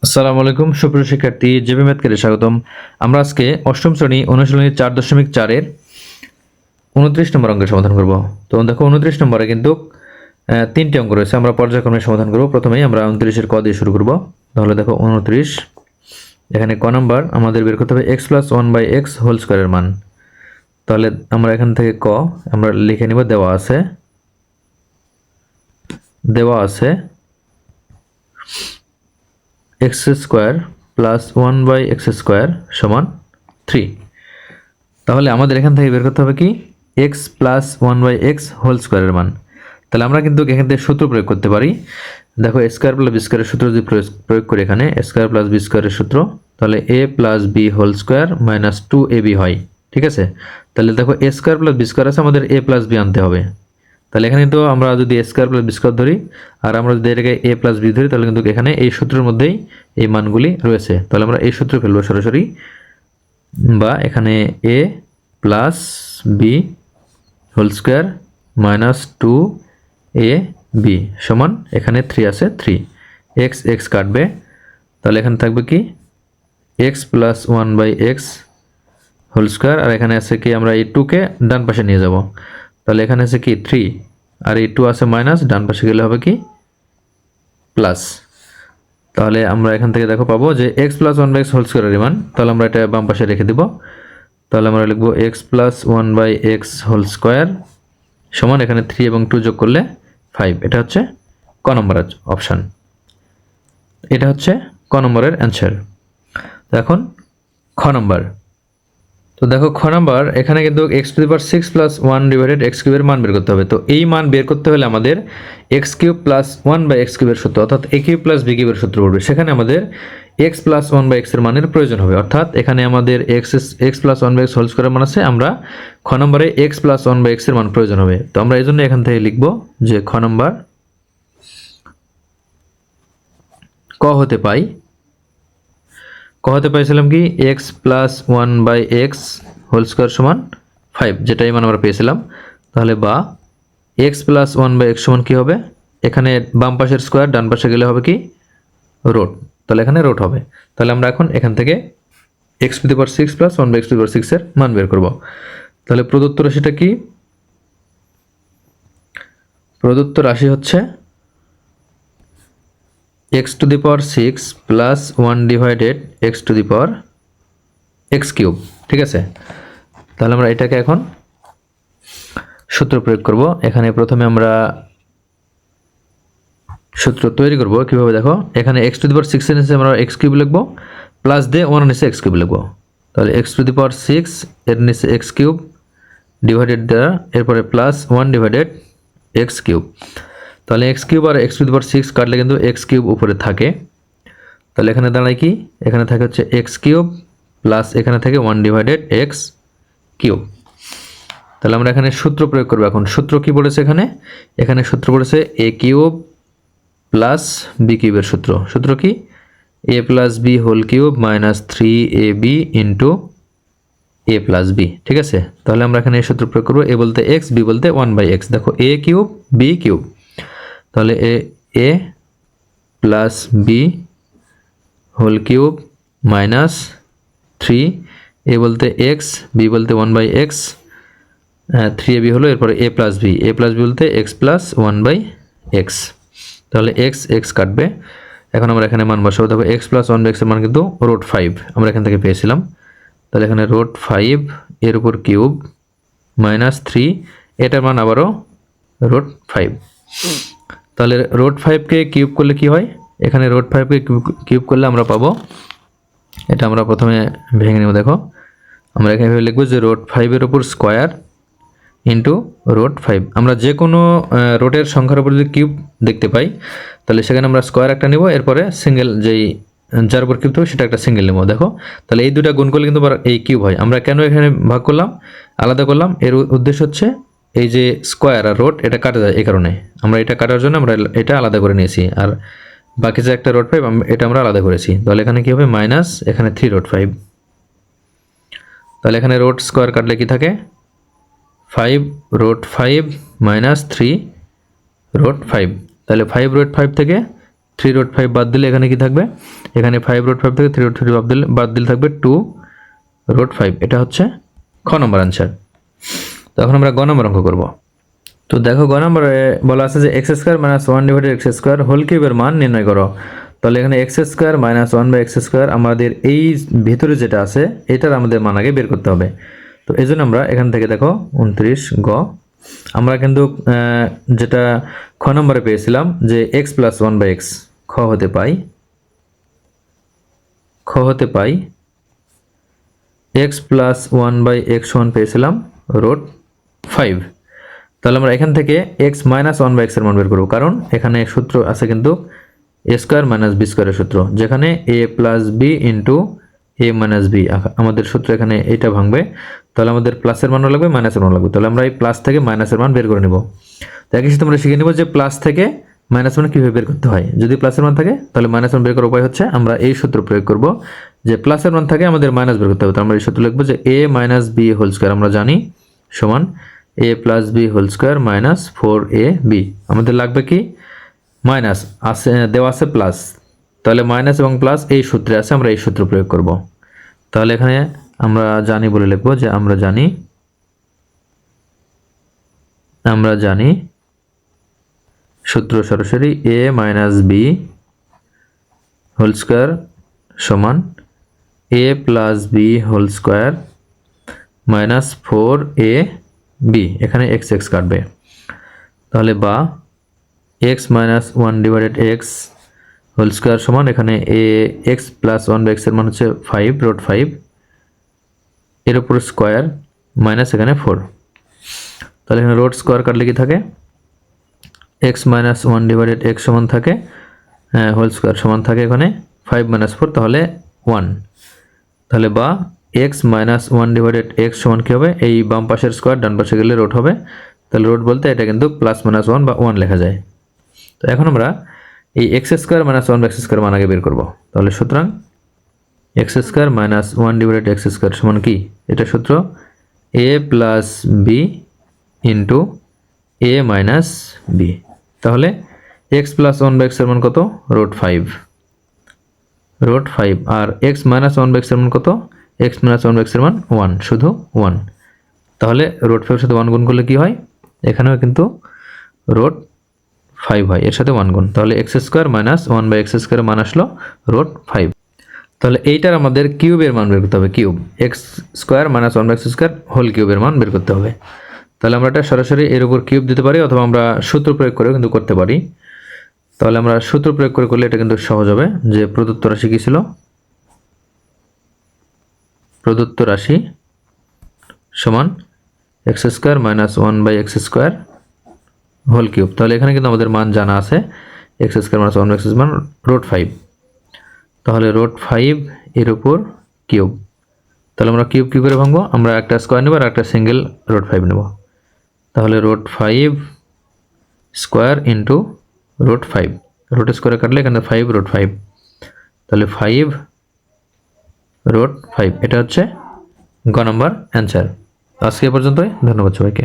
আসসালামু আলাইকুম সুপ্রিয় শিক্ষার্থী, জেবি ম্যাথকে স্বাগতম। আমরা আজকে অষ্টম শ্রেণী অনুশীলনী 4.4-এর 29 নম্বর অঙ্কের সমাধান করব। তো দেখো 29 নম্বরে কিন্তু তিনটি অঙ্ক রয়েছে, আমরা পর্যায়ক্রমে সমাধান করব। প্রথমেই আমরা 29-এর ক দিয়ে শুরু করব। তাহলে দেখো 29, এখানে ক নাম্বার আমাদের বের করতে হবে x plus one by x whole স্কোয়ারের মান। তাহলে আমরা এখান থেকে ক আমরা লিখে নিব, দেওয়া আছে x square plus one by x square সমান 3। তাহলে আমাদের এখান থেকে বের করতে হবে কি x plus one by x whole স্কোয়ারের মান। তাহলে আমরা কিন্তু এখান থেকে সূত্র প্রয়োগ করতে পারি। দেখো এ স্কোয়ার প্লাস বি স্কোয়ারের সূত্র যদি প্রয়োগ করি, এখানে এ স্কোয়ার প্লাস বি স্কোয়ারের সূত্র, তাহলে A plus B whole square minus 2ab হয়। ঠিক আছে, তাহলে দেখো A square plus B square আছে, আমাদের এ প্লাস বি আনতে হবে। তাহলে এখানে তো আমরা যদি এ স্কোয়ার প্লাস বি স্কোয়ার ধরি আর আমরা যদি এটাকে এ প্লাস বি ধরি, তাহলে কিন্তু এখানে এই সূত্রের মধ্যেই এই মানগুলি রয়েছে। তাহলে আমরা এই সূত্র ফেলবো সরাসরি, বা এখানে A plus B whole square minus 2ab সমান এখানে 3 আছে, 3 এক্স এক্স কাটবে। তাহলে এখানে থাকবে কি x plus one by x whole square, আর এখানে আছে কি আমরা এই 2কে ডান পাশে নিয়ে যাব। তাহলে এখানে আছে কি 3 আর এই 2 আছে মাইনাস, ডান পাশে গেলে হবে কি প্লাস। তাহলে আমরা এখান থেকে দেখো পাবো যে x plus one by x whole স্কোয়ারের মান। তাহলে আমরা এটা বাম পাশে রেখে দিব। তাহলে আমরা লিখবো x plus one by x whole square সমান এখানে 3 এবং 2 যোগ করলে 5। এটা হচ্ছে ক নম্বর অপশান, এটা হচ্ছে ক নম্বরের অ্যান্সার। এখন খ নম্বর। তো দেখো খ নাম্বার, এখানে কিন্তু x to the power 6 plus 1 divided x কিউবের মান বের করতে হবে। তো এই মান বের করতে হলে আমাদের x cube plus 1 by x কিউবের সূত্র, অর্থাৎ এ কিউব প্লাস বি কিউবের সূত্র পড়বে। সেখানে আমাদের এক্স প্লাস 1 বাই এক্সের মানের প্রয়োজন হবে, অর্থাৎ এখানে আমাদের x plus 1 by x whole স্কোয়ারের মান আছে, আমরা খ নম্বরে এক্স প্লাস 1 বাই এক্সের মান প্রয়োজন হবে। তো আমরা এই জন্য এখান থেকে লিখব যে খ নম্বর ক হতে পাইছিলাম কি x plus 1 by x whole square সমান 5, যেটা এই মান আমরা পেয়েছিলাম। তাহলে বা এক্স প্লাস 1 বাই এক্স সমান কী হবে, এখানে বাম পাশের স্কোয়ার ডান পাশে গেলে হবে কি রোট, তাহলে এখানে রোট হবে। তাহলে আমরা এখন এখান থেকে x to the power 6 plus 1 by x to the power 6 এর মান বের করব। তাহলে প্রদত্ত রাশিটা কি, প্রদত্ত রাশি হচ্ছে x to the power 6 plus 1 divided x to the power x cube. ঠিক আছে, তাহলে আমরা এটাকে এখন সূত্র প্রয়োগ করব। এখানে প্রথমে আমরা সূত্র তৈরি করব কিভাবে, দেখো এখানে এক্স টু দি পাওয়ার 6 এর নিচে আমরা এক্স কিউব লিখব, প্লাস দিয়ে 1 এর নিচে এক্স কিউব লিখব। তাহলে এক্স টু দি পাওয়ার 6 এর নিচে এক্স কিউব ডিভাইডেড দ্বারা এরপরে প্লাস 1 ডিভাইডেড এক্স কিউব। তাহলে এক্স কিউব আর এক্স টু দি পাওয়ার 6 কাটলে কিন্তু এক্স কিউব উপরে থাকে। তাহলে এখানে দাঁড়ায় কি, এখানে থাকে হচ্ছে এক্স কিউব প্লাস এখানে থাকে 1 ডিভাইডেড এক্স কিউব। তাহলে আমরা এখানে সূত্র প্রয়োগ করবো। এখন সূত্র কি বলেছে, এখানে সূত্র বলেছে এ কিউব প্লাস বি কিউবের সূত্র কি A plus B whole cube minus 3ab into A plus B. ঠিক আছে, তাহলে আমরা এখানে এই সূত্র প্রয়োগ করবো, এ বলতে এক্স, বি বলতে 1 বাই এক্স। দেখো এ কিউব বি কিউব, তাহলে A plus B whole cube minus 3, A বলতে এক্স, বি বলতে 1 বাই এক্স, 3ab হলো, এরপরে এ প্লাস বি বলতে এক্স প্লাস 1 বাই এক্স। তাহলে এক্স এক্স কাটবে। এখন আমরা এখানে মান বসাবো। দেখো এক্স প্লাস 1 বাই এক্সের মান কিন্তু রোট 5 আমরা এখান থেকে পেয়েছিলাম। তাহলে এখানে রোট 5 এর উপর কিউব মাইনাস 3, এটার মান আবারও রোট 5। তাহলে রোট 5কে কিউব করলে কি হয়, এখানে রোট 5কে কিউব করলে আমরা পাবো, এটা আমরা প্রথমে ভেঙে নেব। দেখো আমরা এখানে লিখবো যে রোট 5 এর উপর স্কোয়ার ইন্টু রোট 5। আমরা যে কোনো রোটের সংখ্যার উপর যদি কিউব দেখতে পাই, তাহলে সেখানে আমরা স্কোয়ার একটা নেব, এরপরে সিঙ্গেল যেই যার উপর কিউব থাকবে সেটা একটা সিঙ্গেল নেব। দেখো তাহলে এই দুটা গুণ করলে কিন্তু এই কিউব হয়। আমরা কেন এখানে ভাগ করলাম, আলাদা করলাম, এর উদ্দেশ্য হচ্ছে এই যে স্কোয়ার আর রোট এটা কাটা যায়, এই কারণে আমরা এটা কাটার জন্য আমরা এটা আলাদা করে নিয়েছি, আর বাকি যে একটা রোট 5 এটা আমরা আলাদা করেছি। তাহলে এখানে কি হবে মাইনাস এখানে 3 রোট 5। তাহলে এখানে রোট স্কোয়ার কাটলে কি থাকে 5 রোট 5 মাইনাস 3 রোট 5। তাহলে 5 রোট 5 থেকে 3√5 বাদ দিলে এখানে কি থাকবে, এখানে 5√5 থেকে 3√3 বাদ দিলে থাকবে 2√5। এটা হচ্ছে খ নম্বর অ্যান্সার। তো এখন আমরা গ নম্বর অঙ্ক করব। তো দেখো গ নম্বরে বলা আছে যে x square minus 1/x² whole কিউবের মান নির্ণয় করো। তাহলে এখানে x² মাইনাস 1/x² আমাদের এই ভিতরে যেটা আছে এটার আমাদের মান আগে বের করতে হবে। তো এই জন্য আমরা এখান থেকে দেখো 29 গ আমরা কিন্তু যেটা খ নম্বরে পেয়েছিলাম যে x + 1/x খ হতে পাই x + 1/x1 পেয়েছিলাম √5। তাহলে আমরা এখান থেকে x - 1/x এর মান বের করব, কারণ এখানে সূত্র আছে কিন্তু a² - b² এর সূত্র, যেখানে a + b * a - b আমাদের সূত্র এখানে এটা ভাঙবে। তাহলে আমাদের প্লাসের মানও লাগবে মাইনাসের মানও লাগবে। তাহলে আমরা এই প্লাস থেকে মাইনাসের মান বের করে নেব। তো একই সাথে আমরা শিখে নেব যে প্লাস থেকে মাইনাস মান কীভাবে বের করতে হয়। যদি প্লাসের মান থাকে তাহলে মাইনাস মান বের করার উপায় হচ্ছে আমরা এই সূত্র প্রয়োগ করব যে প্লাসের মান থাকে আমাদের মাইনাস বের করতে হবে। তো আমরা এই সূত্র লিখব যে a - b হোল² আমরা জানি সমান a + b হোল² - 4ab। আমাদের লাগবে কি মাইনাস আছে, দেওয়া আছে প্লাস, তাহলে মাইনাস এবং প্লাস এই সূত্রে আছে, আমরা এই সূত্র প্রয়োগ করব। তাহলে এখানে আমরা জানি বলে লিখব যে আমরা জানি সূত্র সরাসরি a - b হোল² সমান a + b হোল² - 4ab। এখানে x কাটবে, তাহলে বা x - 1/x হোল² সমান এখানে x + 1/x এর মান হচ্ছে 5√5 এর উপর স্কয়ার মাইনাস এখানে 4। তাহলে এখানে √² কাটলে কি থাকে x - 1/x সমান থাকে হোল² সমান থাকে এখানে 5 - 4, তাহলে 1। তাহলে বা x - 1/x সমান কি হবে, এই বাম পাশের স্কয়ার ডান পাশে গেলে রুট হবে। তাহলে রুট বলতে এটা কিন্তু +-1 বা 1 লেখা যায়। তো এখন আমরা এই x² - 1/x² মান আগে বের করব। তাহলে সুতরাং x² - 1/x² সমান কি, এটা সূত্র a + b * a - b। তাহলে x + 1/x এর মান কত, √5 আর x - 1/x এর মান কত, x - 1/x এর মান 1, শুধু 1। তাহলে √5 এর সাথে 1 গুণ করলে কি হয়, এখানেও কিন্তু √5 হয়, এর সাথে 1 গুণ। তাহলে x² - 1/x² এর মান আসলো √5। তাহলে এইটার আমাদের কিউবের মান বের করতে হবে, কিউব x² - 1/x² হোল কিউবের মান বের করতে হবে। তাহলে আমরা এটা সরাসরি এর উপর কিউব দিতে পারি, অথবা আমরা সূত্র প্রয়োগ করেও কিন্তু করতে পারি। তাহলে আমরা সূত্র প্রয়োগ করে করলে এটা কিন্তু সহজ হবে। যে প্রদত্ত রাশি কি ছিল, প্রদত্ত রাশি সমান x² - 1/x² হোল কিউব। তাহলে এখানে কিন্তু আমাদের মান জানা আছে, x² - 1/x মান √5। তাহলে √5 এর উপর কিউব। তাহলে আমরা কিউব কি করে ভাঙবো, আমরা একটা স্কয়ার নেব আর একটা সিঙ্গেল √5 নেব। তাহলে √5 স্কয়ার ইন্টু √5, রুট স্কয়ারে কাটলে এখানে 5√5, তাহলে 5√5। এটা হচ্ছে গ নম্বর অ্যান্সার। আজকে পর্যন্তই, ধন্যবাদ সবাইকে।